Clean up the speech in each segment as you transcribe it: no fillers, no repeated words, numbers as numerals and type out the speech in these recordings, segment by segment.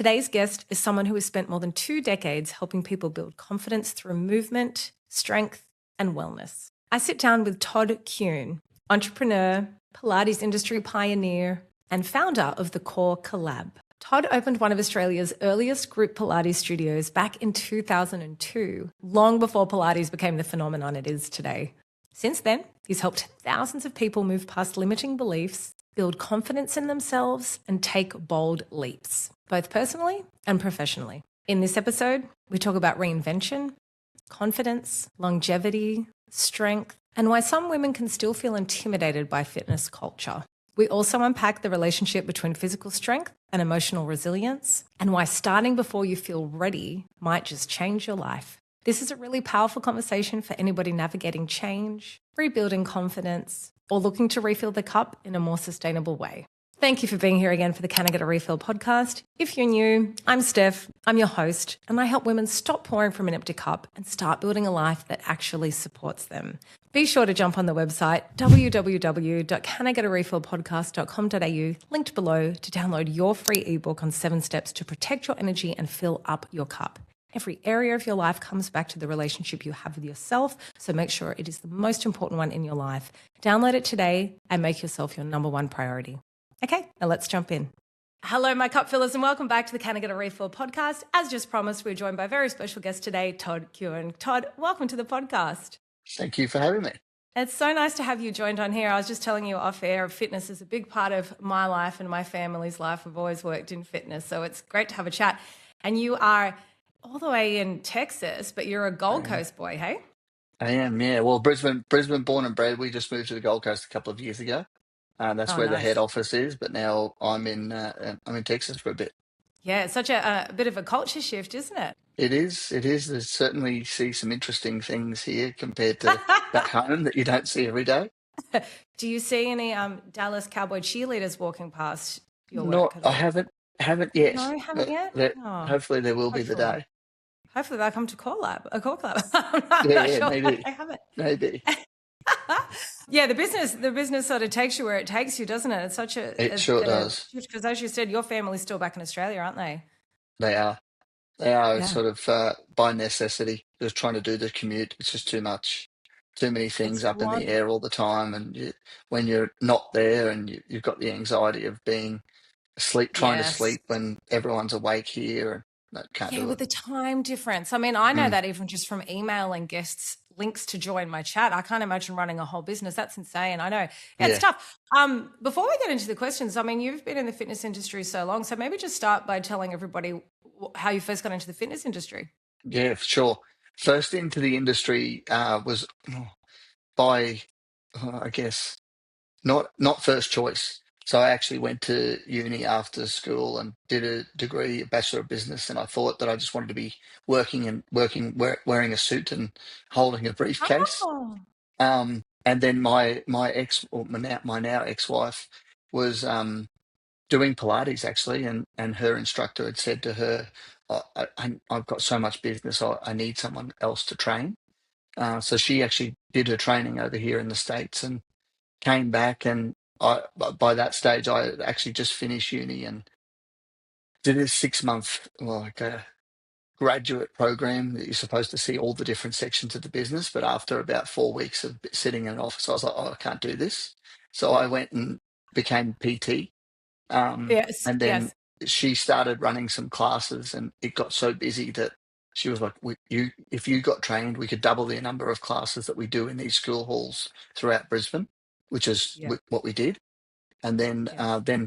Today's guest is someone who has spent more than 2 decades helping people build confidence through movement, strength, and wellness. I sit down with Todd Kuhn, entrepreneur, Pilates industry pioneer, and founder of the Core Collab. Todd opened one of Australia's earliest group Pilates studios back in 2002, long before Pilates became the phenomenon it is today. Since then, he's helped thousands of people move past limiting beliefs, build confidence in themselves, and take bold leaps, both personally and professionally. In this episode, we talk about reinvention, confidence, longevity, strength, and why some women can still feel intimidated by fitness culture. We also unpack the relationship between physical strength and emotional resilience, and why starting before you feel ready might just change your life. This is a really powerful conversation for anybody navigating change, rebuilding confidence, or looking to refill the cup in a more sustainable way. Thank you for being here again for the Can I Get a Refill podcast. If you're new, I'm Steph, I'm your host, and I help women stop pouring from an empty cup and start building a life that actually supports them. Be sure to jump on the website www.canigetarefillpodcast.com.au, linked below, to download your free ebook on 7 steps to protect your energy and fill up your cup. Every area of your life comes back to the relationship you have with yourself, so make sure it is the most important one in your life. Download it today and make yourself your number one priority. Okay, now let's jump in. Hello, my cup fillers, and welcome back to the Can I Get a Refill podcast. As just promised, we're joined by a very special guest today, Todd Kuhn. Todd, welcome to the podcast. Thank you for having me. It's so nice to have you joined on here. I was just telling you off air, fitness is a big part of my life and my family's life. We've always worked in fitness, so it's great to have a chat. And you are all the way in Texas, but you're a Gold Coast boy, hey? I am, yeah. Well, Brisbane born and bred. We just moved to the Gold Coast a couple of years ago. That's where the head office is, but now I'm in Texas for a bit. Yeah, it's such a bit of a culture shift, isn't it? It is. There's certainly see some interesting things here compared to back home that you don't see every day. Do you see any Dallas Cowboy cheerleaders walking past your work? I haven't yet. No, you haven't yet? Hopefully there will be the day. Hopefully they'll come to a call club. I'm not sure maybe. I haven't. Maybe. Yeah, the business sort of takes you where it takes you, doesn't it? It's such a It sure does. Because as you said, your family's still back in Australia, aren't they? They are. Yeah. Sort of by necessity. Just trying to do the commute. It's just too much. Too many things up in the air all the time, and when you're not there, and you've got the anxiety of being asleep, trying to sleep when everyone's awake here, and that can't do it. With the time difference. I mean, I know that even just from emailing guests links to join my chat. I can't imagine running a whole business. That's insane. I know. It's tough. Before we get into the questions, I mean, you've been in the fitness industry so long, so maybe just start by telling everybody how you first got into the fitness industry. Yeah, for sure. First into the industry was by, I guess, not first choice. So I actually went to uni after school and did a degree, a Bachelor of Business, and I thought that I just wanted to be wearing a suit and holding a briefcase. Oh. And then my ex, or my now ex-wife, was doing Pilates actually, and her instructor had said to her, I've got so much business, I need someone else to train. So she actually did her training over here in the States and came back, and by that stage I actually just finished uni and did a 6-month graduate program that you're supposed to see all the different sections of the business. But after about 4 weeks of sitting in an office, I was like, I can't do this. So I went and became PT. And then she started running some classes, and it got so busy that she was like, if you got trained, we could double the number of classes that we do in these school halls throughout Brisbane, which is what we did. And then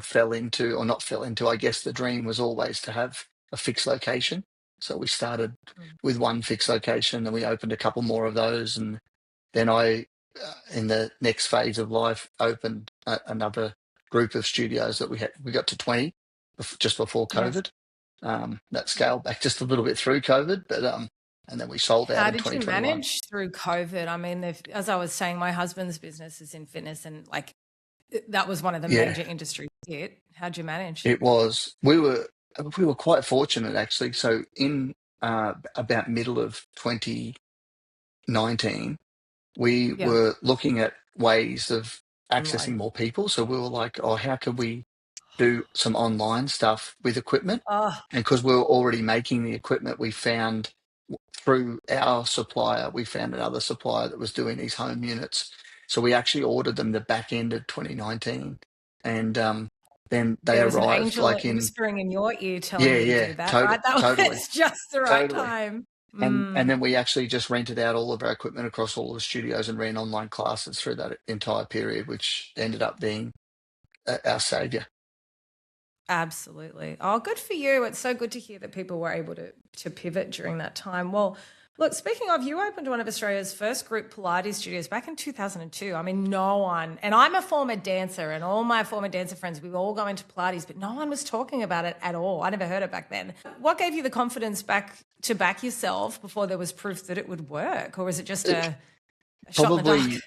fell into, or not fell into, I guess the dream was always to have a fixed location. So we started with one fixed location, and we opened a couple more of those. And then I, in the next phase of life, opened another group of studios that we got to 20 just before COVID. That scaled back just a little bit through COVID, but and then we sold out in 2021. How did you manage through COVID? I mean, as I was saying, my husband's business is in fitness, and like that was one of the major industries hit. How'd you manage? It was. We were quite fortunate actually. So in about middle of 2019, we were looking at ways of accessing more people. So we were like, how could we do some online stuff with equipment. Oh, And because we were already making the equipment, we found through our supplier, we found another supplier that was doing these home units. So we actually ordered them the back end of 2019. And then they there was an arrived angel like in, whispering in your ear telling yeah, you to yeah, do that, right? That totally, was just the right totally. time. And Mm, then we actually just rented out all of our equipment across all the studios and ran online classes through that entire period, which ended up being our savior. absolutely. Oh, good for you. It's so good to hear that people were able to pivot during that time. Well, look, speaking of, you opened one of Australia's first group Pilates studios back in 2002. I mean, no one, and I'm a former dancer, and all my former dancer friends, we were all going to Pilates, but no one was talking about it at all. I never heard it back then. What gave you the confidence back yourself before there was proof that it would work? Or was it just It, a shot in the dark? probably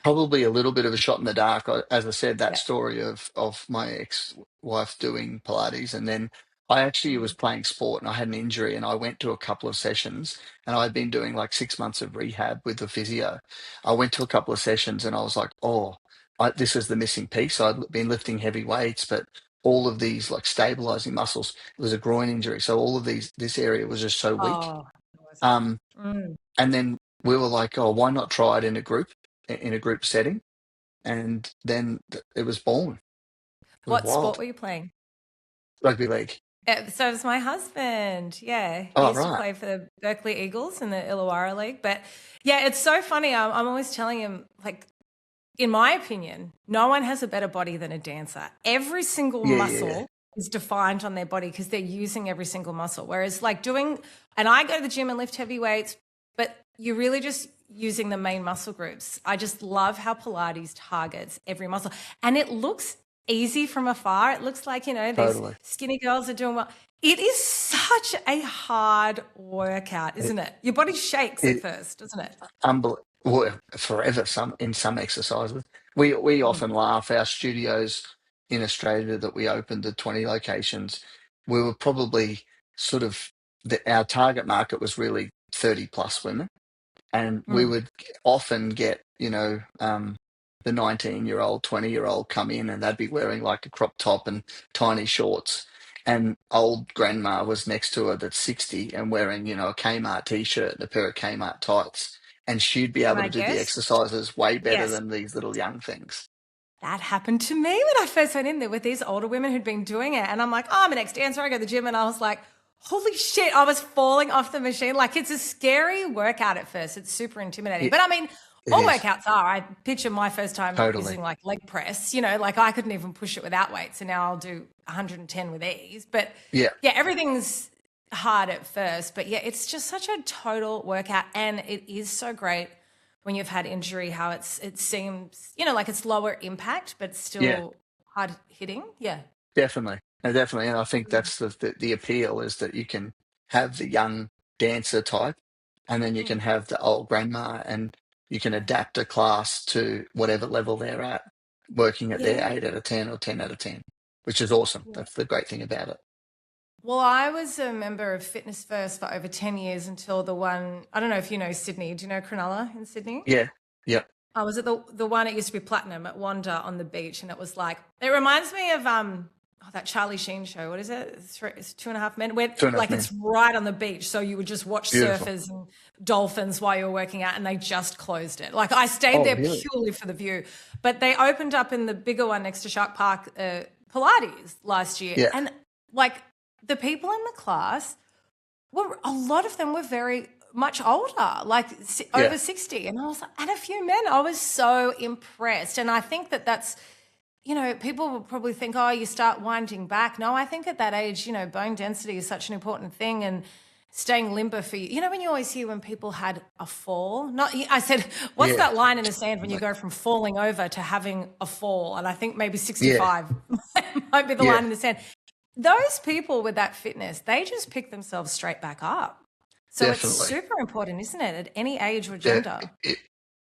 Probably a little bit of a shot in the dark. As I said, that Yeah. story of my ex-wife doing Pilates, and then I actually was Mm. playing sport and I had an injury, and I went to a couple of sessions, and I'd been doing like 6 months of rehab with the physio. I went to a couple of sessions, and I was like, oh, this is the missing piece. I'd been lifting heavy weights, but all of these like stabilizing muscles. It was a groin injury, so all of this area was just so weak. Oh, it was. Um, Mm. and then we were like, oh, why not try it in a group setting? And then it was born. It was What sport wild. were you playing? Rugby league. So was my husband. Yeah, he Oh, used to right. play for the Berkeley Eagles in the Illawarra League. But yeah, it's so funny. I'm always telling him, like, in my opinion, no one has a better body than a dancer. Every single Yeah, yeah, yeah. muscle is defined on their body because they're using every single muscle. Whereas, like, and I go to the gym and lift heavy weights, but you're really just using the main muscle groups. I just love how Pilates targets every muscle. And it looks easy from afar. It looks like, these Totally. skinny girls are doing well. It is such a hard workout, It, isn't it? Your body shakes at it first, doesn't it? unbel- well, forever some exercises. We Mm, often laugh our studios in Australia that we opened the 20 locations. We were probably sort of our target market was really 30 plus women. And we mm. would often get, the 19-year-old, 20-year-old come in, and they'd be wearing like a crop top and tiny shorts. And old grandma was next to her that's 60 and wearing, a Kmart t-shirt and a pair of Kmart tights. And she'd be Can able I to do the guess? exercises way better Yes. than these little young things. That happened to me when I first went in there with these older women who'd been doing it. And I'm like, oh, I'm an ex-dancer. I go to the gym. And I was like, holy shit, I was falling off the machine. Like, it's a scary workout at first. It's super intimidating. It, But I mean, it all is. workouts are. I picture my first time Totally. using like leg press, like I couldn't even push it without weights. And now I'll do 110 with ease. But Yeah. yeah, everything's hard at first. But yeah, it's just such a total workout. And it is so great when you've had injury, how it seems, like it's lower impact, but Yeah. still hard hitting. Yeah. Definitely. No, definitely. And I think that's the appeal is that you can have the young dancer type, and then you Mm. can have the old grandma, and you can Yeah. adapt a class to whatever level they're at, working at their Yeah. 8 out of 10 or 10 out of 10, which is awesome. Yeah. That's the great thing about it. Well, I was a member of Fitness First for over 10 years until the one, I don't know if you know Sydney. Do you know Cronulla in Sydney? Yeah. Yep. I was at the one, it used to be Platinum at Wanda on the beach. And it was like, it reminds me of that Charlie Sheen show. What is it? It's 2.5 Men, where Two and a half like men. it's right on the beach. So you would just watch Beautiful. surfers and dolphins while you were working out, and they just closed it. Like I stayed Oh, there really? purely for the view, but they opened up in the bigger one next to Shark Park, Pilates last year. Yeah. And like the people in the class a lot of them were very much older, like Yeah. over 60. And I was like, and a few men. I was so impressed. And I think that's, people will probably think, oh, you start winding back. No, I think at that age, bone density is such an important thing, and staying limber for you. You know, when you always hear when people had a fall, not, I said, what's Yeah. that line in the sand when you Like, go from falling over to having a fall? And I think maybe yeah. 65 might be the Yeah. line in the sand. Those people with that fitness, they just pick themselves straight back up. So it's Definitely. super important, isn't it, at any age or Yeah, gender?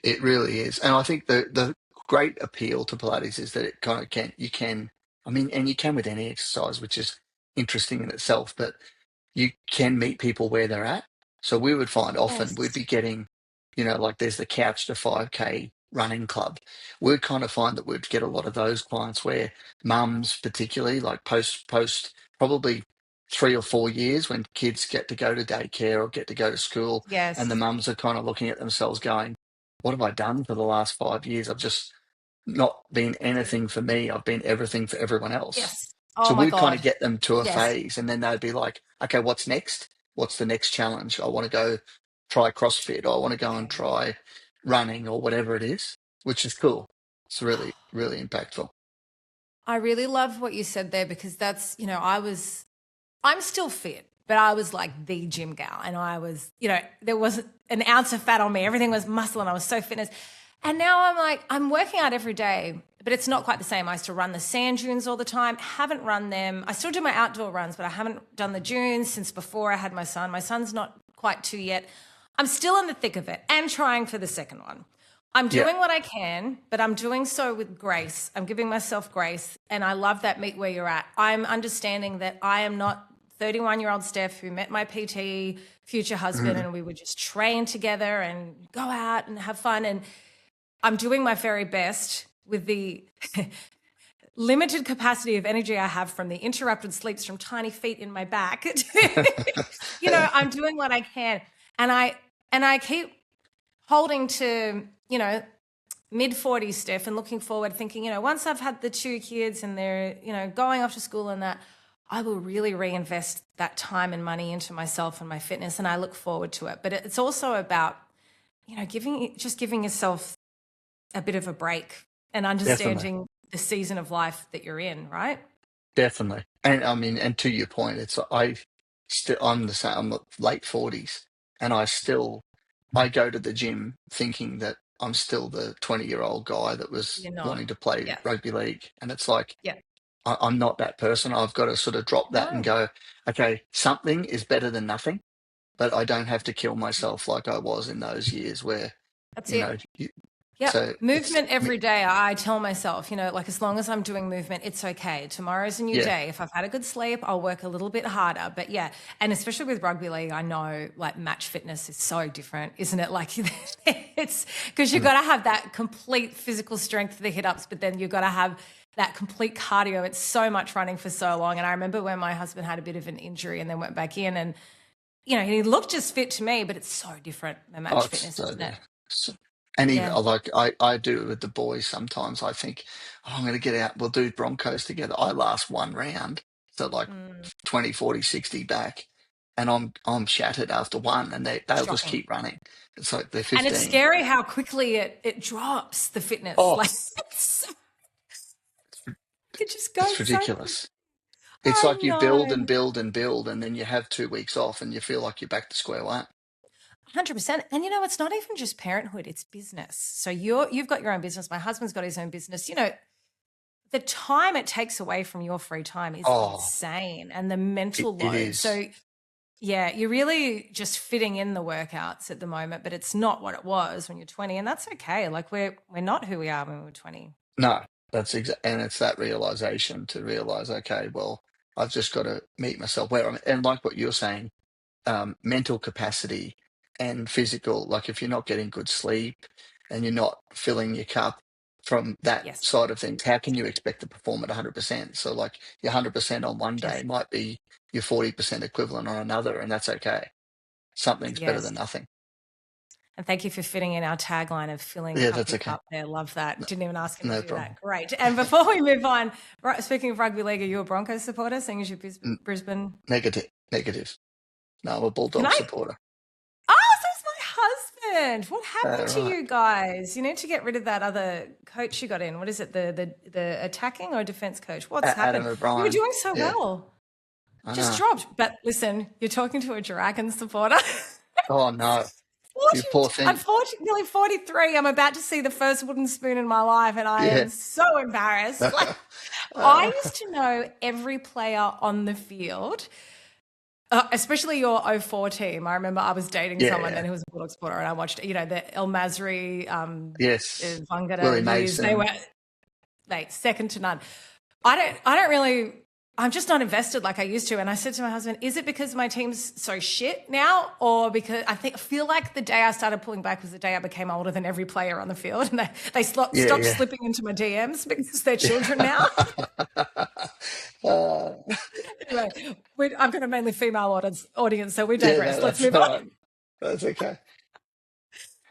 it really is. And I think the great appeal to Pilates is that it kind of I mean, and you can with any exercise, which is interesting in itself, but you can meet people where they're at. So we would find often we'd Yes. be getting, like there's the couch to 5K running club, we'd kind of find that we'd get a lot of those clients where mums, particularly like post probably 3 or 4 years when kids get to go to daycare or get to go to school, and the Yes. mums are kind of looking at themselves going, what have I done for the last 5 years? I've just not been anything for me. I've been everything for everyone else. Yes. So Oh my we'd kind of God. get them to a Yes. phase, and then they'd be like, okay, what's next? What's the next challenge? I want to go try CrossFit, or I want to go and Okay. try running, or whatever it is, which is cool. It's really, really impactful. I really love what you said there because that's, I'm still fit, but I was like the gym gal and I was, there wasn't an ounce of fat on me. Everything was muscle and I was so fitness. And now I'm like, I'm working out every day, but it's not quite the same. I used to run the sand dunes all the time, haven't run them. I still do my outdoor runs, but I haven't done the dunes since before I had my son. My son's not quite 2 yet. I'm still in the thick of it and trying for the second one. I'm Yeah, doing what I can, but I'm doing so with grace. I'm giving myself grace. And I love that meet where you're at. I'm understanding that I am not 31-year-old Steph who met my PT future husband mhm, and we would just train together and go out and have fun. And I'm doing my very best with the limited capacity of energy I have from the interrupted sleeps from tiny feet in my back. I'm doing what I can. And I keep holding to, mid 40s Steph and looking forward thinking, once I've had the two kids and they're, going off to school and that, I will really reinvest that time and money into myself and my fitness and I look forward to it. But it's also about, giving yourself a bit of a break and definitely. understanding the season of life that you're in, right? Definitely. And I mean, and to your point, I'm the same, I'm late 40s, and I go to the gym thinking that I'm still the 20-year-old guy that was You're not. wanting to play Yeah. rugby league. And it's like, Yeah. I'm not that person. I've got to sort of drop that and No, go, okay, something is better than nothing, but I don't have to kill myself like I was in those years where, that's you know, it. you, Yeah. so it's, Movement every day. I tell myself, like as long as I'm doing movement, it's okay. Tomorrow's a new yeah, day. If I've had a good sleep, I'll work a little bit harder. But yeah, and especially with rugby league, I know like match fitness is so different, isn't it? Like it's because you've mm, got to have that complete physical strength for the hit ups, but then you've got to have that complete cardio. It's so much running for so long. And I remember when my husband had a bit of an injury and then went back in and, he looked just fit to me, but it's so different than oh, match it's fitness, isn't it? so, and even Yeah. I do it with the boys sometimes. I think, oh, I'm going to get out. We'll do Broncos together. I last one round, so like Mm, 20, 40, 60 back, and I'm shattered after one, and they'll just shocking. keep running. It's like they're And it's 15. scary how quickly it drops the fitness. Oh, Like it just it's goes so quick. ridiculous. It's I like you build and know. build and build, and then you have 2 weeks off, and you feel like you're back to square one. 100%. And it's not even just parenthood, it's business. So you've got your own business. My husband's got his own business. The time it takes away from your free time is Oh, insane and the mental it load. is. So yeah, you're really just fitting in the workouts at the moment, but it's not what it was when you're 20 and that's okay. Like we're not who we are when we were 20. No, and it's that realization to realize, okay, well, I've just got to meet myself where I'm, and like what you're saying, mental capacity and physical, like if you're not getting good sleep and you're not filling your cup from that Yes. side of things, how can you expect to perform at 100%? So like your 100% on one day Yes. might be your 40% equivalent on another, and that's okay. Something's better Yes. than nothing. And thank you for fitting in our tagline of filling Yeah, up that's your okay. cup there. Love that. No, Didn't even ask him to no do problem. that. Great. And before we move on, right, speaking of rugby league, are you a Broncos supporter, seeing as you're N- Brisbane? Negative, negative. No, I'm a Can Bulldog I? supporter. Oh, so's my husband. What happened to Right. you guys? You need to get rid of that other coach you got in. What is it? The attacking or defense coach? What's Adam happened? You were O'Brien. doing so Yeah, well. I Just know. dropped. But listen, you're talking to a Dragon supporter. Oh no, 40, you poor thing. unfortunately, 43. I'm about to see the first wooden spoon in my life, and I Yeah. am so embarrassed. Like, I used to know every player on the field, especially your '04 team. I remember I was dating someone Yeah. then who was a Bulldog supporter, and I watched, the El Masri, Yes. Willie Vangata years. They Mason. were, mate, second to none. I don't really. I'm just not invested like I used to. And I said to my husband, is it because my team's so shit now? Or because I feel like the day I started pulling back was the day I became older than every player on the field. And they Yeah, stopped yeah. slipping into my DMs because they're children now. Yeah. uh, Anyway, I've got a mainly female audience, so we yeah, no, digress. Let's that's move all on. right. That's okay.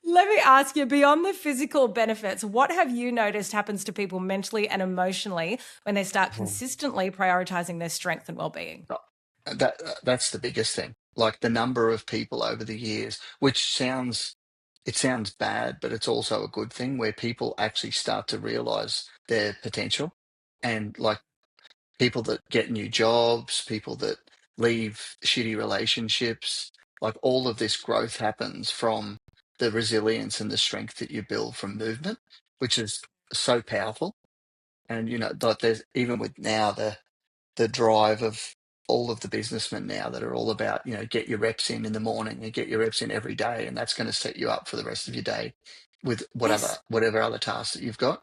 Let me ask you, beyond the physical benefits, what have you noticed happens to people mentally and emotionally when they start consistently prioritizing their strength and well-being? Oh, that's the biggest thing. Like the number of people over the years, which sounds bad, but it's also a good thing where people actually start to realize their potential. And like people that get new jobs, people that leave shitty relationships, like all of this growth happens from the resilience and the strength that you build from movement, which is so powerful. And like there's even with now the drive of all of the businessmen now that are all about, get your reps in the morning and get your reps in every day, and that's going to set you up for the rest of your day with Yes. whatever other tasks that you've got.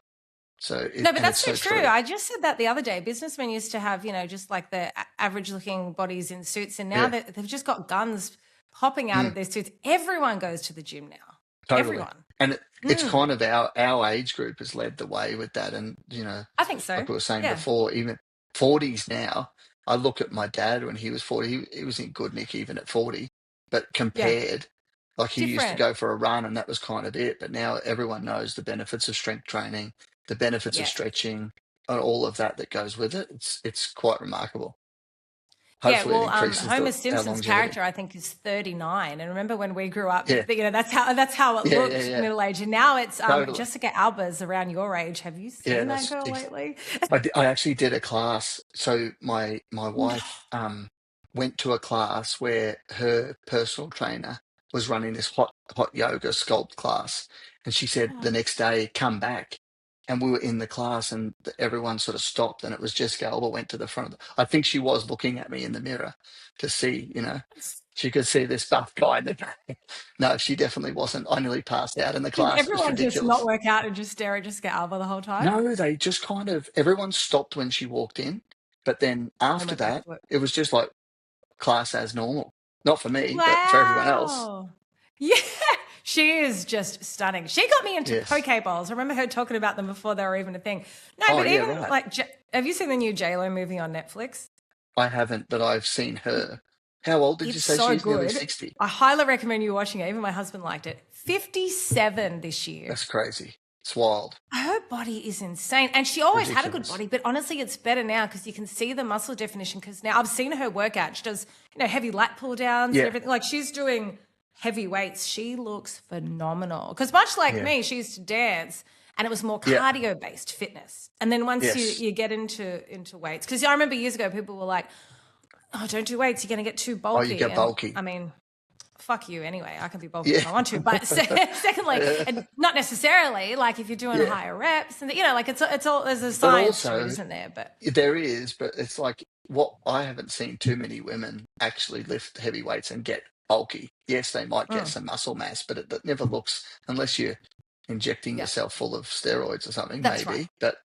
So No, but and that's it's so so true. true. I just said that the other day. Businessmen used to have, just like the average looking bodies in suits, and now Yeah. they've just got guns popping out Mm, of their suits. Everyone goes to the gym now. totally. Everyone. And it's Mm, kind of our age group has led the way with that. And I think so. like we were saying Yeah. before, even 40s now. I look at my dad when he was 40. He was in good nick even at 40, but Yeah. compared, like he used to Different. go for a run and that was kind of it. But now everyone knows the benefits of strength training, the benefits of Yeah. stretching, and all of that that goes with it. It's quite remarkable. Yeah, Hopefully, it well, increases Homer our Simpson's longevity. character, I think, is 39. And remember when we grew up, Yeah, that's how it yeah, yeah, looked yeah. middle age. And now it's Totally. Jessica Alba's around your age. Have you Yeah, seen that girl lately? I actually did a class. So my No. wife went to a class where her personal trainer was running this hot yoga sculpt class, and she said the next day come back, and we were in the class, and everyone sort of stopped, and it was Jessica Alba went to the front of I think she was looking at me in the mirror to see, she could see this buff guy in the back. No, she definitely wasn't. I nearly passed out in the Did class. It was everyone just not ridiculous. work out and just stare at Jessica Alba the whole time? No, they just kind of everyone stopped when she walked in, but then And after went back that, to it. it was just like class as normal. Not for me, but for everyone else. Wow. Yeah, she is just stunning. She got me into Yes. poke bowls. I remember her talking about them before they were even a thing. No, Oh but yeah, even right. like, have you seen the new J-Lo movie on Netflix? I haven't, but I've seen her. How old did you It's say she so is? Nearly good. 60. I highly recommend you watching it. Even my husband liked it. 57 this year. That's crazy. It's wild. Her body is insane. And she always had a good Ridiculous. body, but honestly, it's better now because you can see the muscle definition. Because now I've seen her work out. She does, heavy lat pull downs and Yeah, everything. Like she's doing heavy weights. She looks phenomenal. Because much like yeah, me, she used to dance and it was more yeah, cardio based fitness. And then once you, yes. you get into weights, because I remember years ago, people were like, oh, don't do weights. You're going to get too Oh, you bulky. get And bulky. I mean, fuck you anyway. I can be bulky Yeah. if I want to. But secondly, and not necessarily like if you're doing Yeah. higher reps and like it's all there's a But science to it, also, isn't there? But there is, but it's like what I haven't seen too many women actually lift heavy weights and get bulky. Yes, they might get mm, some muscle mass, but it never looks, unless you're injecting yeah, yourself full of steroids or something, that's right. maybe. But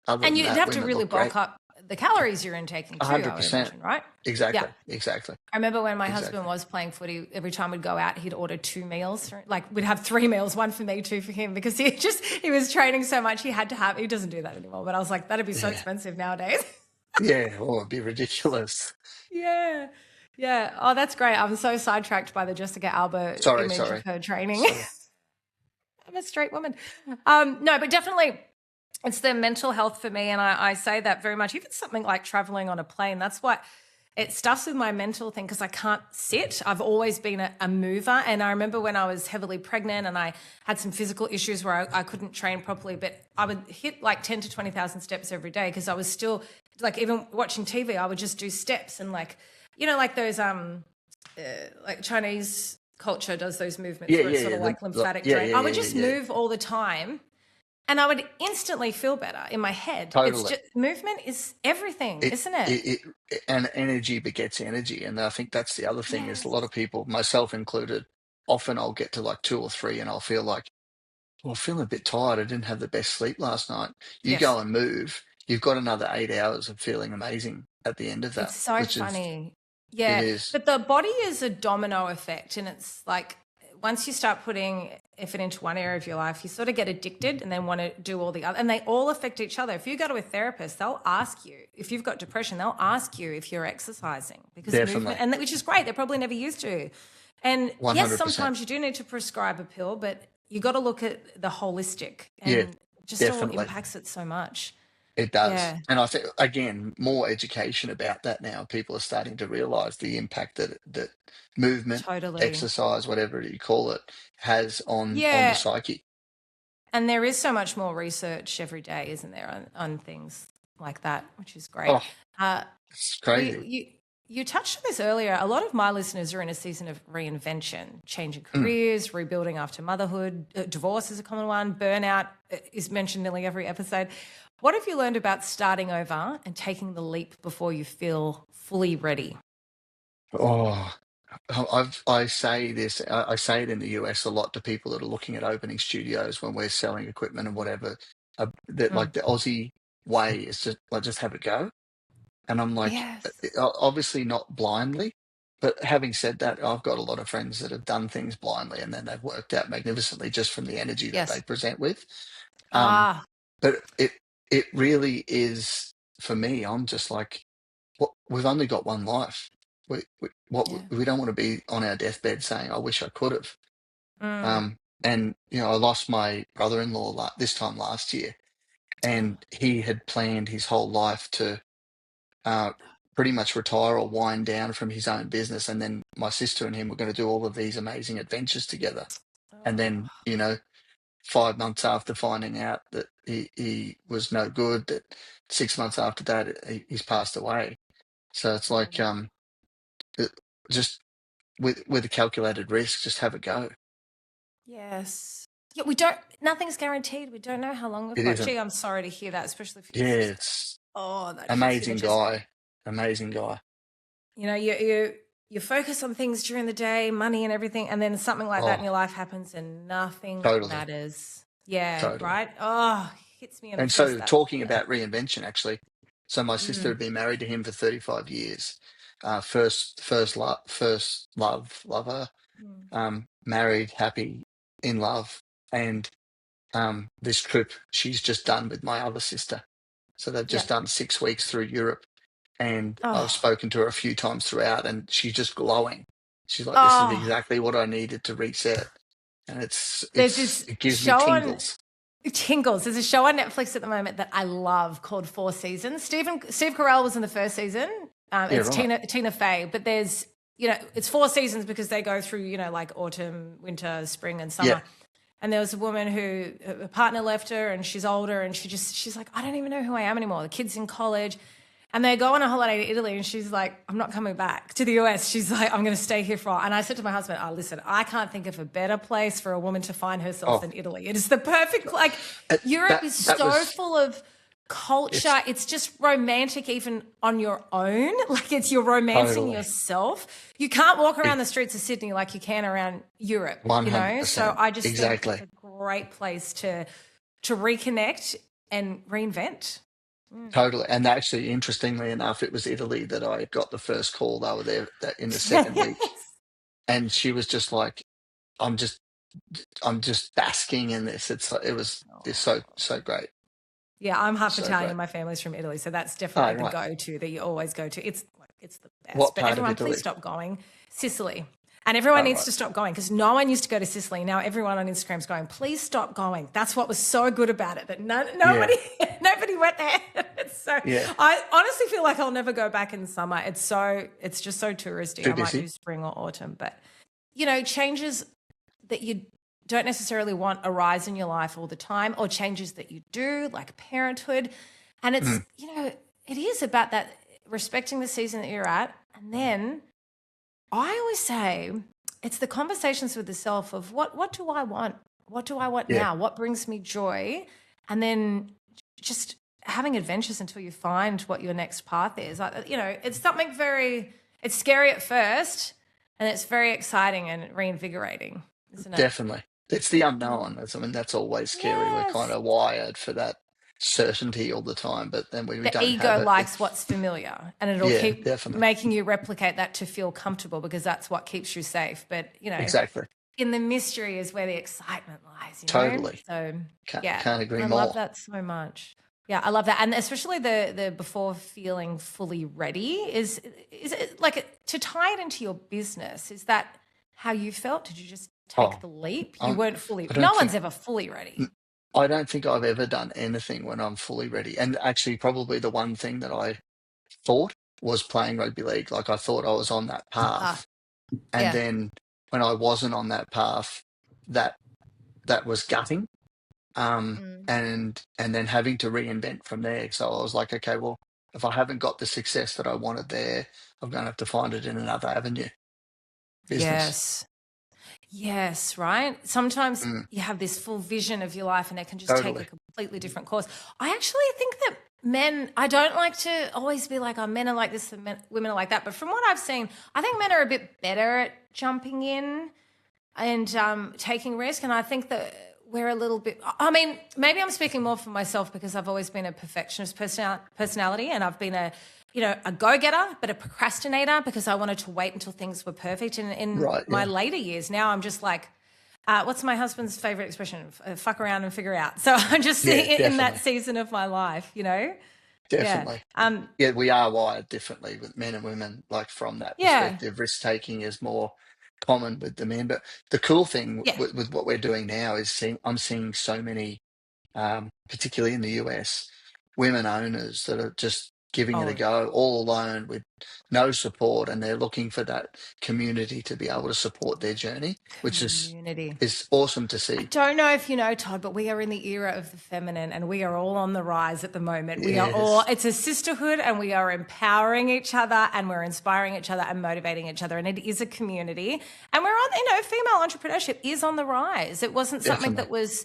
other And than you'd that, have to women really look great. bulk up the calories you're intaking too, I would 100%. imagine, right? Yeah. Exactly. Exactly. I remember when my husband Exactly. was playing footy, every time we'd go out, he'd order 2 meals. Like we'd have 3 meals, one for me, two for him, because he was training so much he had to have. He doesn't do that anymore, but I was like, that'd be so Yeah. expensive nowadays. Yeah. Oh, it'd be ridiculous. Yeah. Yeah. Oh, that's great. I'm so sidetracked by the Jessica Alba Sorry. image of Sorry. her training. Sorry. I'm a straight woman. No, but definitely it's the mental health for me. And I say that very much. Even something like traveling on a plane, that's what it stuffs with my mental thing because I can't sit. I've always been a mover. And I remember when I was heavily pregnant and I had some physical issues where I couldn't train properly, but I would hit like 10 to 20,000 steps every day because I was still like, even watching TV, I would just do steps and like, like those, like Chinese culture does those movements Yeah. where it's Yeah. sort Yeah. of like lymphatic Yeah. drain. Yeah. I Yeah. would Yeah. just Yeah. move all the time and I would instantly feel better in my head. It's Totally. just movement is everything, it, isn't it? and energy begets energy, and I think that's the other thing is a lot Yes. of people, myself included, often I'll get to like two or three and I'll feel like, well, I'm feeling a bit tired, I didn't have the best sleep last night. You go Yes. and move, you've got another 8 hours of feeling amazing at the end of It's that, so which is funny. it Yeah, is but the body is a domino effect, and it's like once you start putting effort into one area of your life, you sort of get addicted and then want to do all the other, and they all affect each other. If you go to a therapist, they'll ask you if you've got depression, they'll ask you if you're exercising because movement, definitely and which is great. They're probably never used to. And yes, 100%. sometimes you do need to prescribe a pill, but you got to look at the holistic Yeah, and just all definitely. impacts it so much. It does. Yeah, And I think, again, more education about that now. People are starting to realize the impact that movement, totally. exercise, whatever you call it, has on the Yeah. psyche. And there is so much more research every day, isn't there, on things like that, which is great. Oh, Uh, it's we crazy. you touched on this earlier. A lot of my listeners are in a season of reinvention, changing Mm. careers, rebuilding after motherhood. Divorce is a common one. Burnout is mentioned nearly every episode. What have you learned about starting over and taking the leap before you feel fully ready? Oh, I say this. I say it in the US a lot to people that are looking at opening studios when we're selling equipment and whatever. That Mm. like the Aussie way is just have it go. And I'm like, Yes. obviously not blindly, but having said that, I've got a lot of friends that have done things blindly and then they've worked out magnificently just from the energy that they Yes. present with. Um, Ah. but it really is for me. I'm just like, what we've only got one life. Yeah. We don't want to be on our deathbed saying, "I wish I could have." Mm. And I lost my brother-in-law this time last year, Oh. and he had planned his whole life to uh, pretty much retire or wind down from his own business. And then my sister and him were going to do all of these amazing adventures together. And then, Oh. 5 months after finding out that he was no good, that 6 months after that, he's passed away. So it's like, Oh. it- just with a calculated risk, just have it go. Yes. Yeah, we don't, nothing's guaranteed. We don't know how long we've It got. isn't. Gee, I'm sorry to hear that, especially for your Yeah, sister. it's Oh, that hits you in the amazing chest. guy. Amazing guy. You focus on things during the day, money and everything, and then something like that in Oh, your life happens and nothing totally. matters. Yeah, Totally. right? Oh, hits me in the And chest so that. talking Yeah. about reinvention, actually, so my sister Mm, had been married to him for 35 years. First lover, mm. married, happy, in love. And this trip she's just done with my other sister. So they've Yeah. just done 6 weeks through Europe. And I've Oh, spoken to her a few times throughout, and she's just glowing. She's like, "This is oh. exactly what I needed to reset." And There's this it gives me show on tingles. Tingles. There's a show on Netflix at the moment that I love called Four Seasons. Steve Carell was in the first season. Yeah, It's right. Tina Fey, but there's it's four seasons because they go through like autumn, winter, spring, and Yeah. summer. And there was a woman who her partner left her, and she's older, and she's like, I don't even know who I am anymore. The kid's in college, and they go on a holiday to Italy, and she's like, I'm not coming back to the US. She's like, I'm going to stay here for. And I said to my husband, oh, listen, I can't think of a better place for a woman to find herself Oh, than Italy. It is the perfect, like, Europe is that so was full of culture. it's It's just romantic, even on your own. Like, you're romancing totally yourself. You can't walk it around the streets of Sydney like you can around Europe. So 100% I just think it's exactly. a great place to reconnect and reinvent. Mm. Totally. And actually, interestingly enough, it was Italy that I got the first call. They were there in the second week, Yes. and she was just like, "I'm just, I'm just basking in this." It's so great, Yeah, I'm half so Italian great. and my family's from Italy, so that's Oh, definitely the right. go-to that you always go to. It's the best. What But part of everyone, please Italy? stop going. Sicily. And everyone Oh, needs right. to stop going because no one used to go to Sicily. Now everyone on Instagram's going, please stop going. That's what was so good about it, that Yeah, nobody nobody went there. So yeah. I honestly feel like I'll never go back in summer. It's just so touristy. Too I might busy. do spring or autumn. But changes that you don't necessarily want arise in your life all the time, or changes that you do, like parenthood. And it's, Mm, it is about that respecting the season that you're at. And then I always say it's the conversations with the self of what do I want? What do I want yeah, now? What brings me joy? And then just having adventures until you find what your next path is. Like, it's something it's scary at first and it's very exciting and reinvigorating, isn't it? definitely. It's the Mm. unknown. I mean, that's always scary. We're kind Yes. of wired for that certainty all the time, but then when we The don't have ego it, likes it's, what's familiar, and it'll yeah, keep definitely. making you replicate that to feel comfortable because that's what keeps you safe. But, Exactly. in the mystery is where the excitement lies. Totally. So, Can't, yeah, can't agree I love more. that so much. Yeah, I love that. And especially the before feeling fully ready is it like to tie it into your business, is that how you felt? Did you just take Oh, the leap? You I'm, weren't fully, I no don't one's think ever fully ready. I don't think I've ever done anything when I'm fully ready. And actually, probably the one thing that I thought was playing rugby league. Like I thought I was on that Ah, path, and yeah. then when I wasn't on that path, that that was gutting. Mm. And then having to reinvent from there. So I was like, okay, well, if I haven't got the success that I wanted there, I'm going to have to find it in another avenue, business. Yes. Yes, right? Sometimes Mm, you have this full vision of your life and it can just take a totally. completely different course. I actually think that men, I don't like to always be like, oh, men are like this and women are like that. But from what I've seen, I think men are a bit better at jumping in and taking risk. And I think that we're a little bit, I mean, maybe I'm speaking more for myself because I've always been a perfectionist personality, and I've been a go-getter, but a procrastinator because I wanted to wait until things were perfect. And in Right. my Yeah. later years, now I'm just like, what's my husband's favorite expression? Fuck around and figure out. So I'm just Yeah. in that Definitely. season of my life. Yeah. Definitely. Yeah. We are wired differently with men and women, like from that Yeah. perspective. Risk taking is more common with the men. But the cool thing Yeah. with what we're doing now is I'm seeing so many particularly in the US, women owners that are just giving it a Oh, go all alone with no support, and they're looking for that community to be able to support their journey, which community. is awesome to I see. don't know if you know, Todd, but we are in the era of the feminine and we are all on the rise at the moment. We are all, Yes, it's a sisterhood and we are empowering each other and we're inspiring each other and motivating each other. And it is a community. And we're on, female entrepreneurship is on the rise. It wasn't something definitely. that was,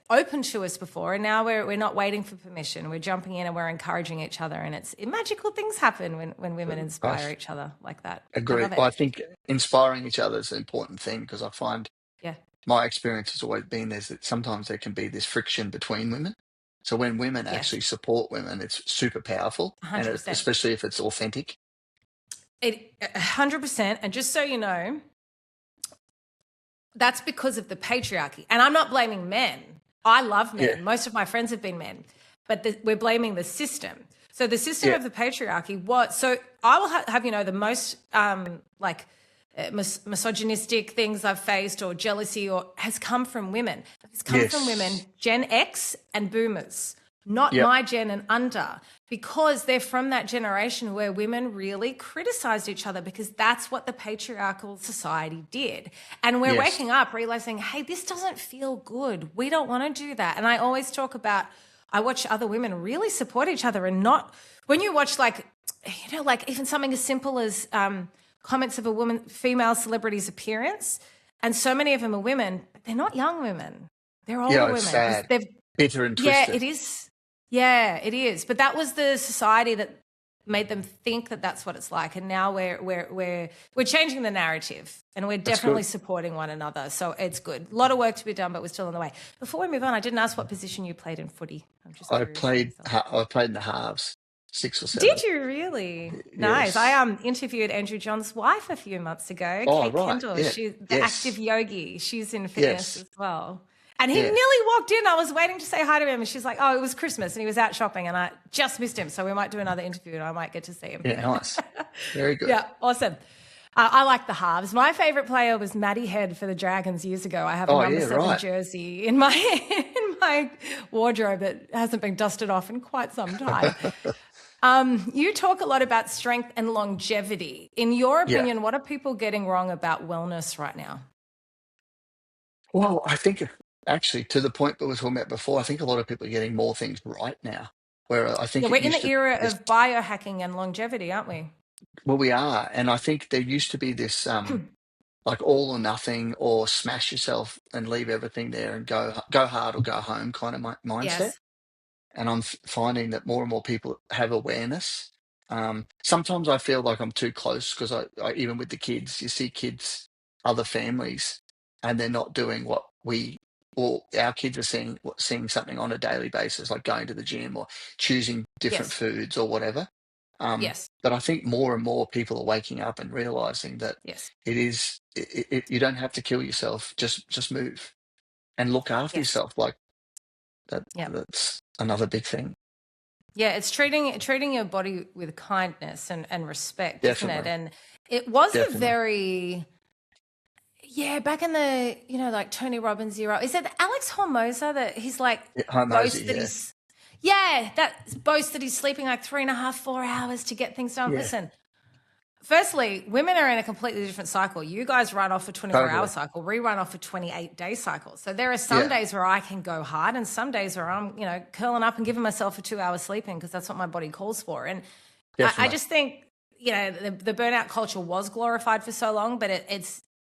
open to us before. And now we're not waiting for permission. We're jumping in and we're encouraging each other. And magical things happen when women I inspire each other like that. I agree. love it. I think inspiring each other is an important thing because I find Yeah. my experience has always been is that sometimes there can be this friction between women. So when women Yes. actually support women, it's super powerful, and 100%. especially if it's authentic. 100%. And just so you know, that's because of the patriarchy. And I'm not blaming men. I love Yeah, men. Most of my friends have been men, but we're blaming the system. So the system yeah, of the patriarchy, so I will have the most misogynistic things I've faced or jealousy or has come from women. It's come from women, yes, Gen X and boomers, not yep, my gen and under, because they're from that generation where women really criticized each other because that's what the patriarchal society did. And we're yes. waking up realizing, hey, this doesn't feel good. We don't want to do that. And I always talk about, I watch other women really support each other and not, when you watch like even something as simple as comments of a female celebrity's appearance, and so many of them are women, but they're not young women. They're older Yeah, it's women because sad, they've, bitter and yeah, twisted. it is. Yeah, it is. But that was the society that made them think that that's what it's like. And now we're changing the narrative, and we're That's good. definitely supporting one another. So it's good. A lot of work to be done, but we're still on the way. Before we move on, I didn't ask what position you played in footy. I'm just curious for myself. I played in the halves, 6 or 7. Did you really? Nice. I Yes. Interviewed Andrew John's wife a few months ago, Oh, Kate right. Kendall. Yeah. She's the active Yes. yogi. She's in fitness Yes. as well. And he Yeah. nearly walked in. I was waiting to say hi to him, and she's like, "Oh, it was Christmas, and he was out shopping, and I just missed him. So we might do another interview, and I might get to see him." Yeah. Nice. Very good. Yeah, awesome. I like the halves. My favorite player was Matty Head for the Dragons years ago. I have a Oh, number yeah. 7 Right. jersey in my in my wardrobe that hasn't been dusted off in quite some time. You talk a lot about strength and longevity. In your Yeah. opinion, what are people getting wrong about wellness right now? Well, I think actually to the point that we were talking about before, I think a lot of people are getting more things right now, where I Yeah, think it we're in used the to era this, of biohacking and longevity, aren't we? well, we are, and I think there used to be this like all or nothing or smash yourself and leave everything there and go hard or go home kind of mindset. Yes. And I'm finding that more and more people have awareness. Sometimes I feel like I'm too close because even with the kids, you see kids, other families, and they're not doing what we or our kids are seeing something on a daily basis, like going to the gym or choosing different Yes. foods or whatever. Yes. But I think more and more people are waking up and realizing that Yes. you don't have to kill yourself. Just move and look after Yes. yourself. Like that. Yeah. That's another big thing. Yeah, it's treating your body with kindness and respect, isn't it? Definitely, And it was a definitely. very yeah, back in the, like Tony Robbins era. Is it Alex Hormoza that he's like Yeah, hi, Mosey. boasts that Yeah, he's yeah, that boasts that he's sleeping like 3.5, 4 hours to get things done. yeah, Listen, firstly, women are in a completely different cycle. You guys run off a 24-hour totally. cycle. We run off a 28-day cycle. So there are some Yeah, days where I can go hard and some days where I'm, curling up and giving myself a 2 hour sleeping because that's what my body calls for. And I definitely. just think, the burnout culture was glorified for so long, but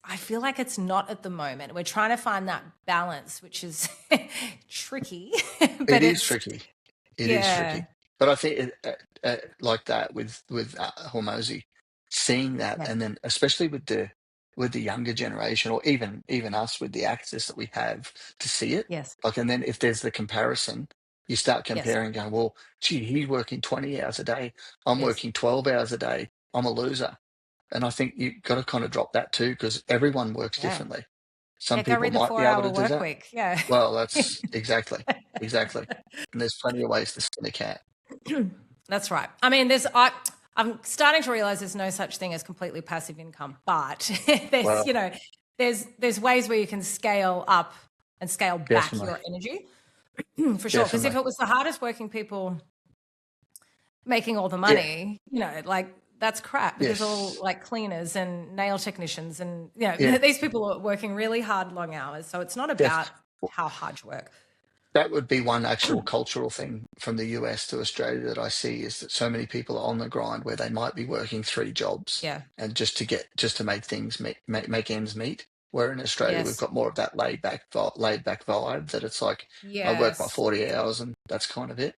I feel like it's not at the moment. We're trying to find that balance, which is tricky, It but is it's, tricky. It is yeah, tricky. But I think like that with Hormozy, seeing that, yeah, and then especially with the younger generation, or even us with the access that we have to see it, yes, like, and then if there's the comparison, you start yes, comparing, going, well, gee, he's working 20 hours a day, I'm yes. working 12 hours a day, I'm a loser. And I think you've got to kind of drop that too, because everyone works Yeah. differently. Some Yeah, go people read the might be four able to hour do work that. week. Yeah. Well, that's exactly. And there's plenty of ways to skin a cat. That's right. I mean, I'm starting to realize there's no such thing as completely passive income, but there's, Well, there's ways where you can scale up and scale back definitely, your energy for sure. Because if definitely. it was the hardest working people making all the Yeah, money, like that's crap because all yes, like cleaners and nail technicians and, yeah, these people are working really hard, long hours. So it's not about definitely. how hard you work. That would be one actual cultural thing from the US to Australia that I see, is that so many people are on the grind where they might be working three jobs, Yeah. and just to make things make ends meet. Where in Australia we've Yes. got more of that laid back vibe, that it's like I work my Yes. 40 hours and that's kind of it.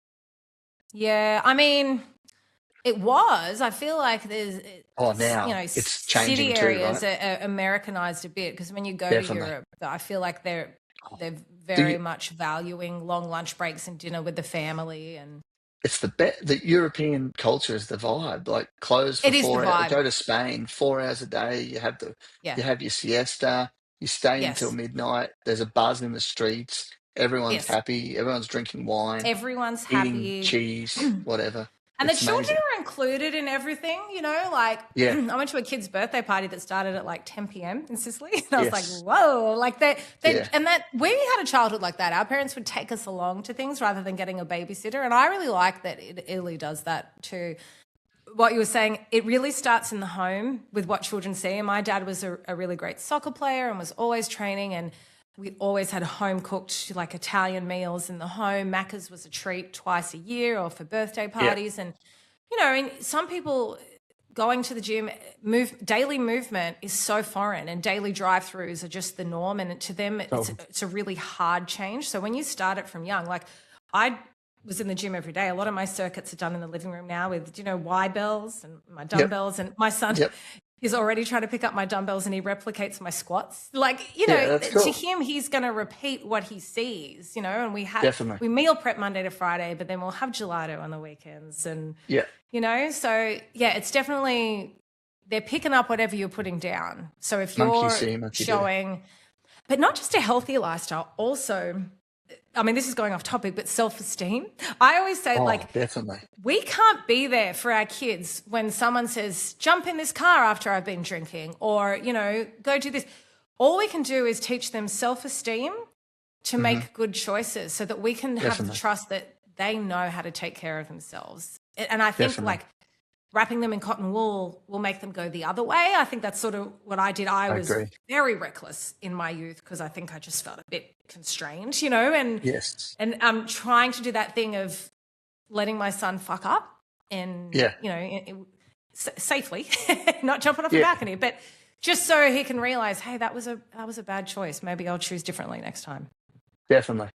Yeah. I mean, it was. I feel like Oh, now it's city changing too, areas right? are Americanized a bit because when you go to Definitely. Europe, I feel like Oh, they're the very much valuing long lunch breaks and dinner with the family, and It's the European culture is the vibe. Like, close for it is the 4 hours. vibe. Go to Spain, 4 hours a day. Yeah. You have your siesta. You stay until Yes. midnight. There's a buzz in the streets. Everyone's Yes. happy. Everyone's drinking wine, Everyone's eating happy. cheese, whatever. And the It's children amazing. are included in everything, like Yeah. I went to a kid's birthday party that started at like 10 p.m. in Sicily. And I was like, Yes. whoa, like Yeah. and that we had a childhood like that. Our parents would take us along to things rather than getting a babysitter. And I really like that Italy does that too. What you were saying, it really starts in the home with what children see. And my dad was a really great soccer player and was always training. And we always had home cooked, like Italian meals in the home. Macca's was a treat twice a year or for birthday Yeah. parties. And, and some people going to the gym, daily movement is so foreign and daily drive-throughs are just the norm. And to them, Oh, it's a really hard change. So when you start it from young, like I was in the gym every day. A lot of my circuits are done in the living room now with, Y bells and my yep. dumbbells. And my son Yep. is already trying to pick up my dumbbells and he replicates my squats. Like, Yeah. That's to cool. him, he's going to repeat what he sees, and Definitely. we meal prep Monday to Friday, but then we'll have gelato on the weekends. And, Yeah. so yeah, it's definitely, they're picking up whatever you're putting down. So if Monkey you're see, monkey do. showing, but not just a healthy lifestyle, also, I mean, this is going off topic, but self-esteem. I always say, Oh, like, definitely. we can't be there for our kids when someone says, jump in this car after I've been drinking, or, go do this. All we can do is teach them self-esteem to Hmm. make good choices so that we can have the Definitely. trust that they know how to take care of themselves. And I think, Definitely. like, wrapping them in cotton wool will make them go the other way. I think that's sort of what I did. I I was agree. very reckless in my youth because I think I just felt a bit constrained, and Yes. I'm trying to do that thing of letting my son fuck up and, Yeah. safely, not jumping off a Yeah. balcony, but just so he can realize, hey, that was a bad choice. Maybe I'll choose differently next time. Definitely.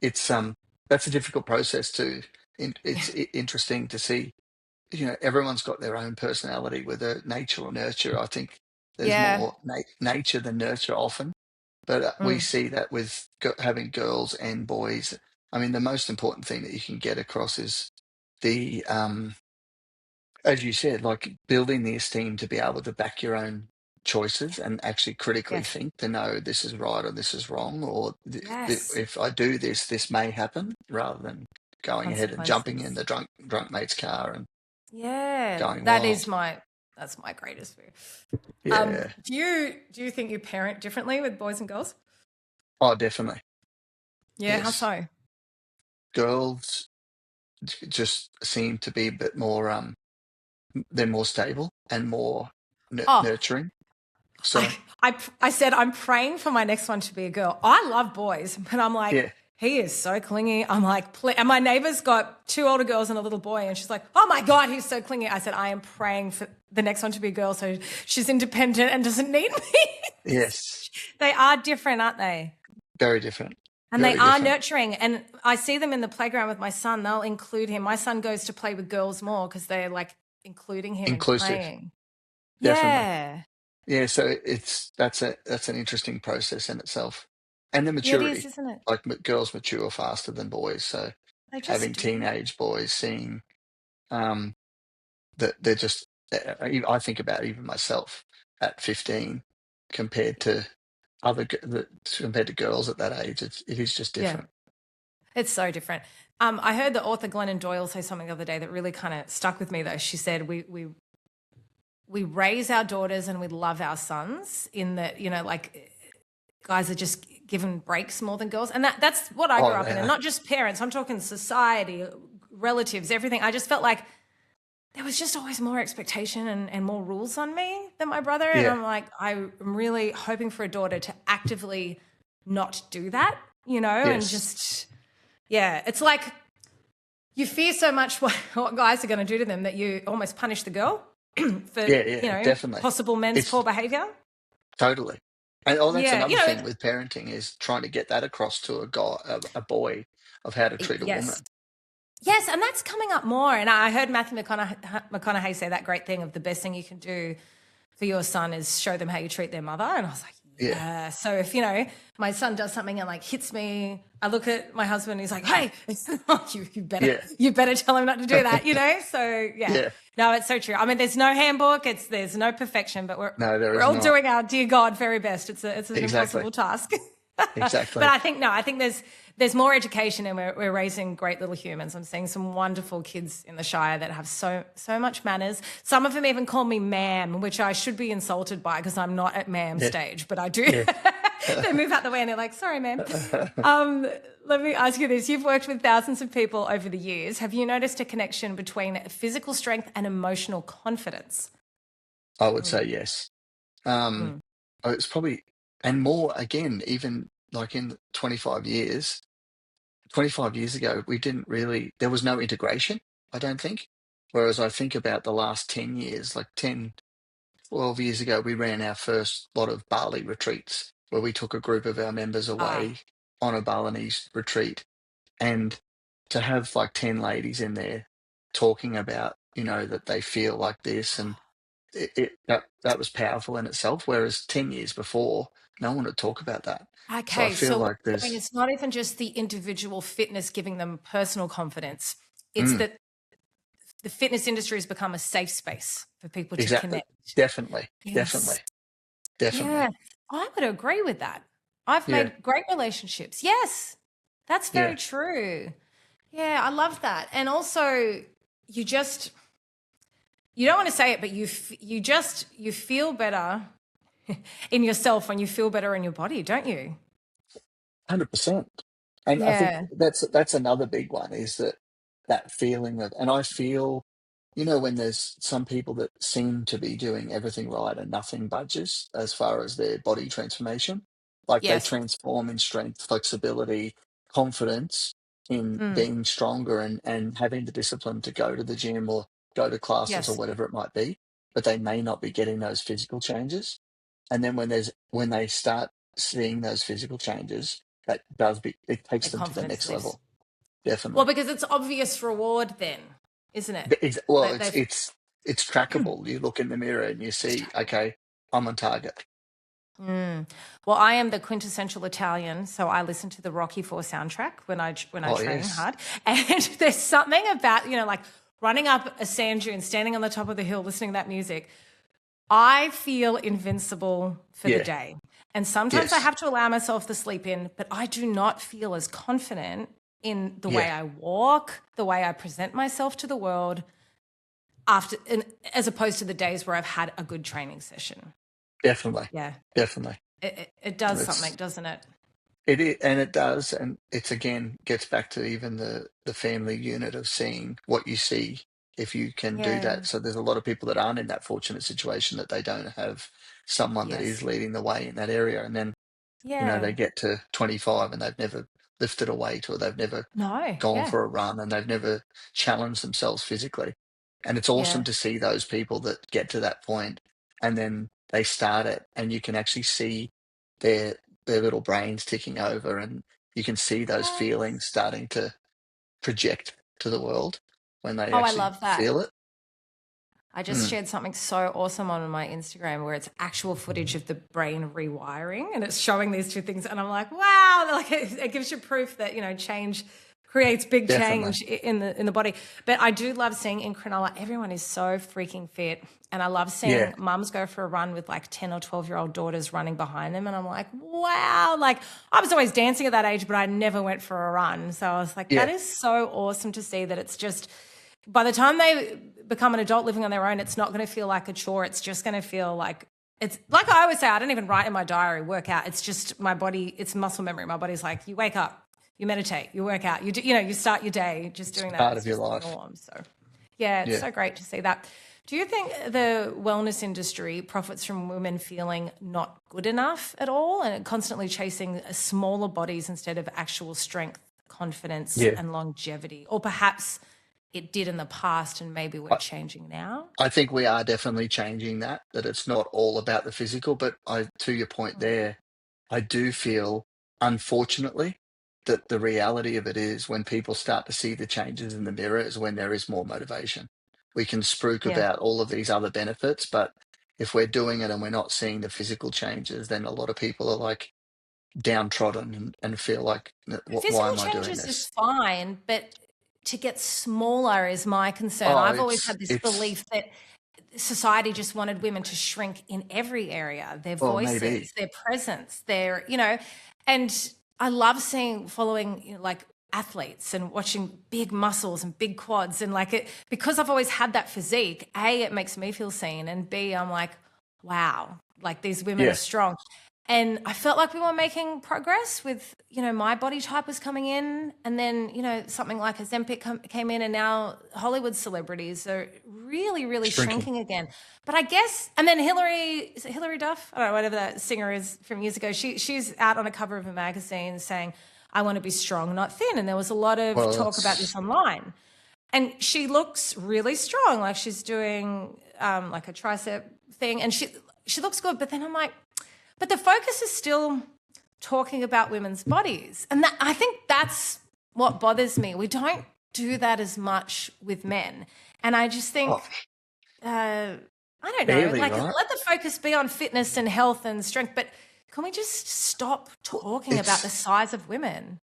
It's that's a difficult process too. It's interesting to see. Everyone's got their own personality, whether nature or nurture. I think there's Yeah. more nature than nurture often. But we Mm. see that with having girls and boys. I mean, the most important thing that you can get across is the, as you said, like building the esteem to be able to back your own choices and actually critically Yes. think to know this is right or this is wrong, or Yes. if I do this, this may happen, rather than going ahead and jumping in Consequences. the drunk mate's car and Yeah, going wild. that's my greatest fear. Yeah. Do you think you parent differently with boys and girls? Oh, definitely. Yeah, how Yes. so? Girls just seem to be a bit more, they're more stable and more Oh, nurturing. I, So I said I'm praying for my next one to be a girl. I love boys, but I'm like, yeah, he is so clingy. I'm like, and my neighbor's got two older girls and a little boy, and she's like, oh my God, he's so clingy. I said, I am praying for the next one to be a girl so she's independent and doesn't need me. yes, They are different, aren't they? very different, And they very are different. nurturing. And I see them in the playground with my son. They'll include him. My son goes to play with girls more because they're like including him in Inclusive, playing. definitely. Yeah. Yeah, so that's an interesting process in itself, and the Yeah, it is, maturity. isn't it? Like girls mature faster than boys, so They just having do. teenage boys seeing um, that they're just. I think about even myself at 15 compared to compared to girls at that age. It is just Yeah. different. It's so different. I heard the author Glennon Doyle say something the other day that really kind of stuck with me though. She said we raise our daughters and we love our sons in that, like guys are just given breaks more than girls. And that's what I grew Oh, up they in. And are. not just parents, I'm talking society, relatives, everything. I just felt like there was just always more expectation and more rules on me than my brother. And Yeah. I'm like, I'm really hoping for a daughter to actively not do that, and Yes. just, yeah, it's like you fear so much what guys are going to do to them that you almost punish the girl for, Yeah. Yeah. Definitely. possible men's It's poor behavior. totally. And that's Yeah, another thing with parenting is trying to get that across to a guy, a boy, of how to treat a yes. woman. Yes, and that's coming up more. And I heard Matthew McConaughey say that great thing of the best thing you can do for your son is show them how you treat their mother. And I was like, Yeah. yeah. So if, my son does something and like hits me, I look at my husband and he's like, hey, Yeah. you better tell him not to do that, So yeah, Yeah. no, it's so true. I mean, there's no handbook, there's no perfection, but No, there we're is all not. doing our dear God very best. It's an Exactly. impossible task. But Exactly. I think there's more education and we're raising great little humans. I'm seeing some wonderful kids in the Shire that have so much manners. Some of them even call me ma'am, which I should be insulted by because I'm not at ma'am Yeah. stage, but I do. Yeah. They move out the way and they're like, sorry, ma'am. Let me ask you this. You've worked with thousands of people over the years. Have you noticed a connection between physical strength and emotional confidence? I would say Mm, yes. Um, mm. it's probably, and more again, even like in 25 years ago, there was no integration, I don't think. Whereas I think about the last 10 years, like 10, 12 years ago, we ran our first lot of Bali retreats where we took a group of our members Ah, away on a Balinese retreat. And to have like 10 ladies in there talking about, that they feel like this, and that was powerful in itself. Whereas 10 years before, no one would talk about that. So I okay. feel So what like you're saying, there's, it's not even just the individual fitness giving them personal confidence. It's mm, that the fitness industry has become a safe space for people to exactly, connect. definitely, definitely, Yes. definitely. Yeah. I would agree with that. I've Yeah, made great relationships. Yes. That's very yeah, true. Yeah, I love that. And also you just you don't want to say it, but you feel better in yourself when you feel better in your body, don't you? 100%. And I think Yeah. that's another big one is that feeling of, and I feel, when there's some people that seem to be doing everything right and nothing budges as far as their body transformation, like they Yes. transform in strength, flexibility, confidence in Mm. being stronger and having the discipline to go to the gym or go to classes or Yes. whatever it might be, but they may not be getting those physical changes. And then when they start seeing those physical changes, it takes Their them to the confidence next lifts. level. Well, Definitely. because it's obvious reward then, isn't it? Well, That they've it's trackable. You look in the mirror and you see, okay, I'm on target. Mm. Well, I am the quintessential Italian, so I listen to the Rocky Four soundtrack when I Oh, train yes. hard, and there's something about like running up a sand dune, standing on the top of the hill, listening to that music. I feel invincible for the Yeah. day, and sometimes I Yes. have to allow myself to sleep in, but I do not feel as confident in the way Yeah. I walk, the way I present myself to the world after, as opposed to the days where I've had a good training session. Definitely. Yeah, Definitely. it does something, It's doesn't it? and it does, and it's again gets back to even the family unit of seeing what you see if you can do Yeah. that. So there's a lot of people that aren't in that fortunate situation that they don't have someone that Yes. is leading the way in that area, and then they Yeah. get to 25 and they've never lifted a weight or they've never No. gone Yeah. for a run and they've never challenged themselves physically. And it's awesome Yeah. to see those people that get to that point and then they start it and you can actually see their little brains ticking over and you can see those feelings Yes. starting to project to the world when they Oh, I actually love that. feel it. I just Mm, shared something so awesome on my Instagram where it's actual footage of the brain rewiring and it's showing these two things. And I'm like, wow, like it gives you proof that, change creates big definitely. change in the body. But I do love seeing in Cronulla, everyone is so freaking fit. And I love Yeah. seeing mums go for a run with like 10 or 12-year-old daughters running behind them. And I'm like, wow, like I was always dancing at that age, but I never went for a run. So I was like, that Yeah. is so awesome to see that it's just by the time they become an adult living on their own, it's not going to feel like a chore. It's just going to feel like it's like I always say, I don't even write in my diary, work out. It's just my body, it's muscle memory. My body's like, you wake up, you meditate, you work out, you do, you start your day just It's doing that. part It's of your just the life. norm. So, yeah, it's Yeah. so great to see that. Do you think the wellness industry profits from women feeling not good enough at all and constantly chasing smaller bodies instead of actual strength, confidence, Yeah. and longevity? Or perhaps it did in the past and maybe we're changing now? I think we are definitely changing that, that it's not all about the physical, but to your point there, I do feel, unfortunately, that the reality of it is when people start to see the changes in the mirror is when there is more motivation. We can spruik Yeah. about all of these other benefits, but if we're doing it and we're not seeing the physical changes, then a lot of people are like downtrodden and feel like, Why Physical am I doing changes is this?" fine, but to get smaller is my concern. Oh, I've always had this belief that society just wanted women to shrink in every area, their well, maybe. voices, their presence, and I love following, like athletes and watching big muscles and big quads and like it because I've always had that physique. A, it makes me feel seen, and B, I'm like, wow, like these women are Yeah, strong. And I felt like we were making progress with, my body type was coming in. And then, something like Ozempic came in and now Hollywood celebrities are really, really shrinking. shrinking again. But I guess, and then is it Hillary Duff? I don't know, whatever that singer is from years ago. She's out on a cover of a magazine saying, I want to be strong, not thin. And there was a lot of Well, talk about that's this online. And she looks really strong, like she's doing like a tricep thing. And she looks good. But then I'm like, but the focus is still talking about women's bodies. And I think that's what bothers me. We don't do that as much with men. And I just oh, think, I don't know, barely, like right? let the focus be on fitness and health and strength. But can we just stop talking about the It's size of women?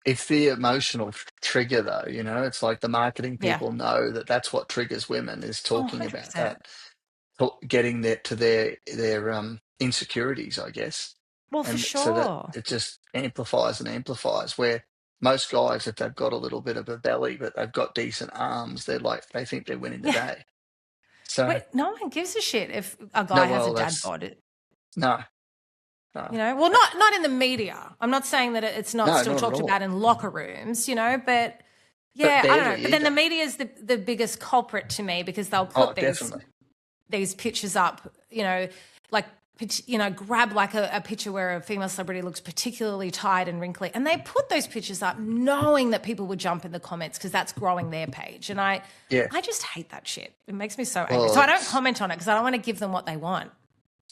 It's the emotional trigger though, it's like the marketing Yeah. people know that that's what triggers women is Oh, talking about 100%. that, getting that to their insecurities, I guess. Well, for And so that sure. it just amplifies and amplifies where most guys, if they've got a little bit of a belly, but they've got decent arms, they think they're winning the Yeah. day. So, Wait, no one gives a shit if a no, guy has a well, dad that's bod. no, no, Well, uh, not in the media. I'm not saying that it's not no, still not at talked all. about in locker rooms, but But yeah, I don't know. barely But then the either. media is the biggest culprit to me because they'll Oh, put definitely. these pictures up, like grab like a picture where a female celebrity looks particularly tired and wrinkly, and they put those pictures up knowing that people would jump in the comments because that's growing their page, and Yeah. I just hate that shit. It makes me so angry. Well, So I don't it's comment on it because I don't want to give them what they want.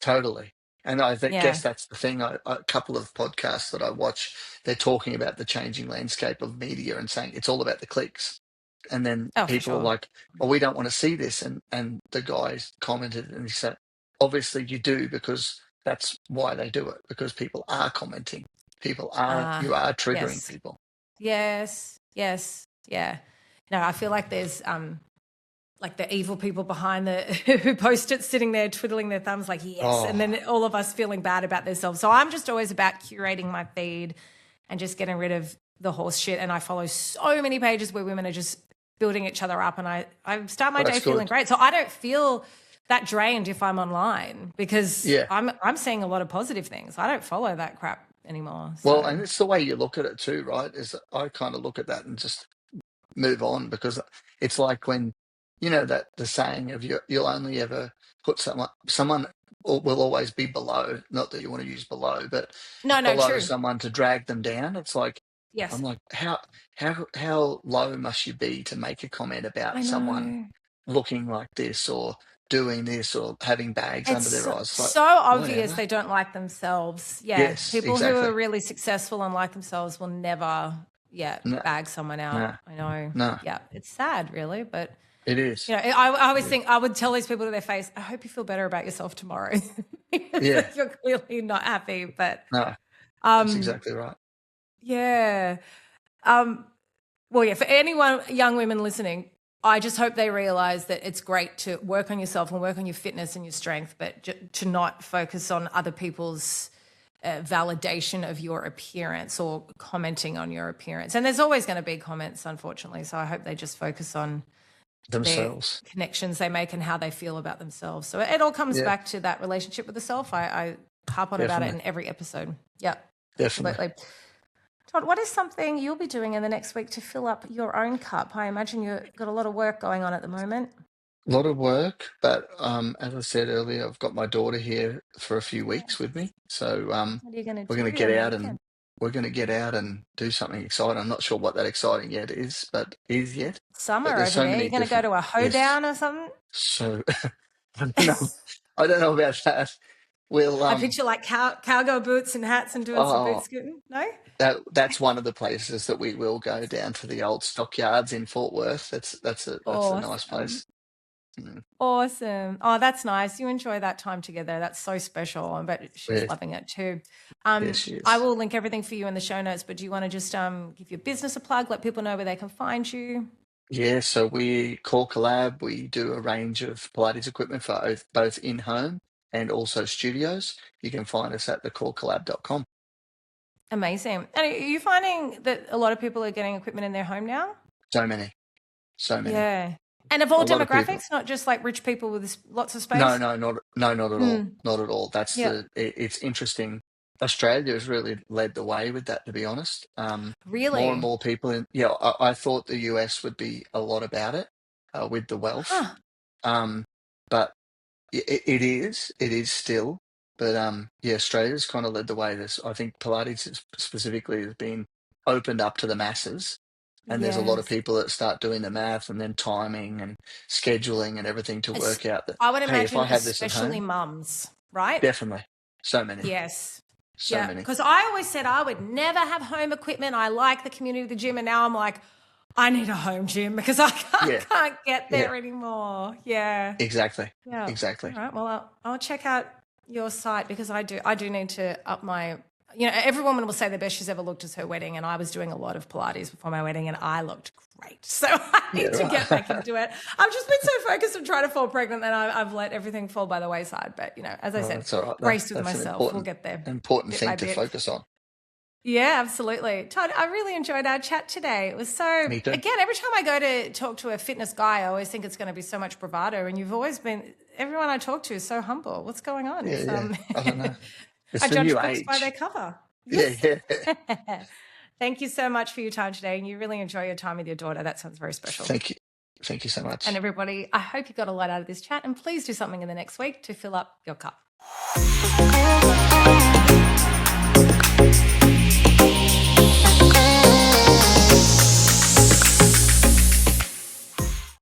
Totally. And I think Yeah. guess that's the thing. A couple of podcasts that I watch, they're talking about the changing landscape of media and saying it's all about the clicks. And then Oh, for people are sure. like, "Well, we don't want to see this." And the guy commented and he said, "Obviously you do because that's why they do it, because people are commenting. You Ah, are triggering yes. people. Yes. Yes. Yeah. No, I feel like there's like the evil people behind the who post it sitting there twiddling their thumbs like yes, and Oh, then all of us feeling bad about themselves. So I'm just always about curating my feed and just getting rid of the horse shit. And I follow so many pages where women are just building each other up, and I start my well, day that's feeling good. great. So I don't feel that drained if I'm online because Yeah. I'm seeing a lot of positive things. I don't follow that crap anymore. Well, So and it's the way you look at it too, right? Is that I kind of look at that and just move on, because it's like when, that the saying of you'll only ever put someone will always be below, not that you want to use below, but no, no, below true. someone to drag them down. It's like, I'm Yes, like, how low must you be to make a comment about I someone know. looking like this, or doing this, or having bags It's under their eyes? It's like, so obvious whatever. they don't like themselves. Yeah. Yes, People who are exactly. really successful and like themselves will never, yeah, No, bag someone out. no, I know. no. Yeah. It's sad, really. But, It is. I It always is. think I would tell these people to their face, I hope you feel better about yourself tomorrow Yeah. because you're clearly not happy. But, No, that's um, exactly right. yeah. Um, Well, yeah, for anyone, young women listening, I just hope they realize that it's great to work on yourself and work on your fitness and your strength, but to not focus on other people's validation of your appearance or commenting on your appearance. And there's always going to be comments, unfortunately. So I hope they just focus on their Themselves. connections they make and how they feel about themselves. So it all comes Yeah, back to that relationship with the self. I harp on about it definitely. in every episode. Yeah, Definitely. absolutely. Todd, what is something you'll be doing in the next week to fill up your own cup? I imagine you've got a lot of work going on at the moment. A lot of work, but as I said earlier, I've got my daughter here for a few weeks with Yes. me. So What are you going we're to going to do get on the out weekend? and we're going to get out and do something exciting. I'm not sure what that exciting yet is, but is yet. But Summer there's over so there. many You're going to go different. to a Yes. hoedown or something? So I don't know. I don't know about that. We'll I picture like cowgirl boots and hats and doing some boot oh scooting. No? that's one of the places that we will go down to, the old stockyards in Fort Worth. That's a nice Awesome. place. Mm, Awesome. Oh, that's nice. You enjoy that time together. That's so special. I bet she's yeah, loving it too. yeah, she I is. will link everything for you in the show notes, but do you want to just give your business a plug, let people know where they can find you? Yeah, so we call collab. We do a range of Pilates equipment for both in-home and also studios. You can find us at thecallcollab.com. Amazing. And are you finding that a lot of people are getting equipment in their home now? So many, so many. Yeah. And of A all lot of people. demographics, not just like rich people with lots of No, space? no, not at all. Mm. Not at all. Yeah. It's interesting. Australia has really led the way with that, to be honest. More and Really? more people I thought the US would be a lot about it, with the wealth. Huh. Um, but it is still, but yeah, Australia's kind of led the way. This, I think, Pilates specifically has been opened up to the masses, and there's a lot of Yes. people that start doing the math and then timing and scheduling and everything to Es- work out that, I would hey, if imagine, I have this at especially home, mums, right? definitely, so many, Yes. so Yeah. many. Because I always said I would never have home equipment. I like the community of the gym. And now I'm like, I need a home gym because I Yeah, can't get yeah, there anymore. Yeah. exactly, Yeah. All exactly. right. Well, I'll check out your site because I do need to up my. Every woman will say the best she's ever looked is her wedding, and I was doing a lot of Pilates before my wedding, and I looked great. So I Yeah, need to get back right. into it. I've just been so focused on trying to fall pregnant that I've let everything fall by the wayside. But as I Oh, said, that's all right. grace with That's an myself. We'll get there important bit by thing to bit. focus on. Yeah, absolutely. Todd, I really enjoyed our chat today. It was Me too. again, every time I go to talk to a fitness guy, I always think it's going to be so much bravado. And you've always been, everyone I talk to is so humble. What's going on? Yeah, It's, yeah. I don't know. It's I the new judge books by their age. cover. Yeah, Yes. yeah. Thank you so much for your time today. And you really enjoy your time with your daughter. That sounds very special. Thank you. Thank you so And much. everybody, I hope you got a lot out of this chat. And please do something in the next week to fill up your cup.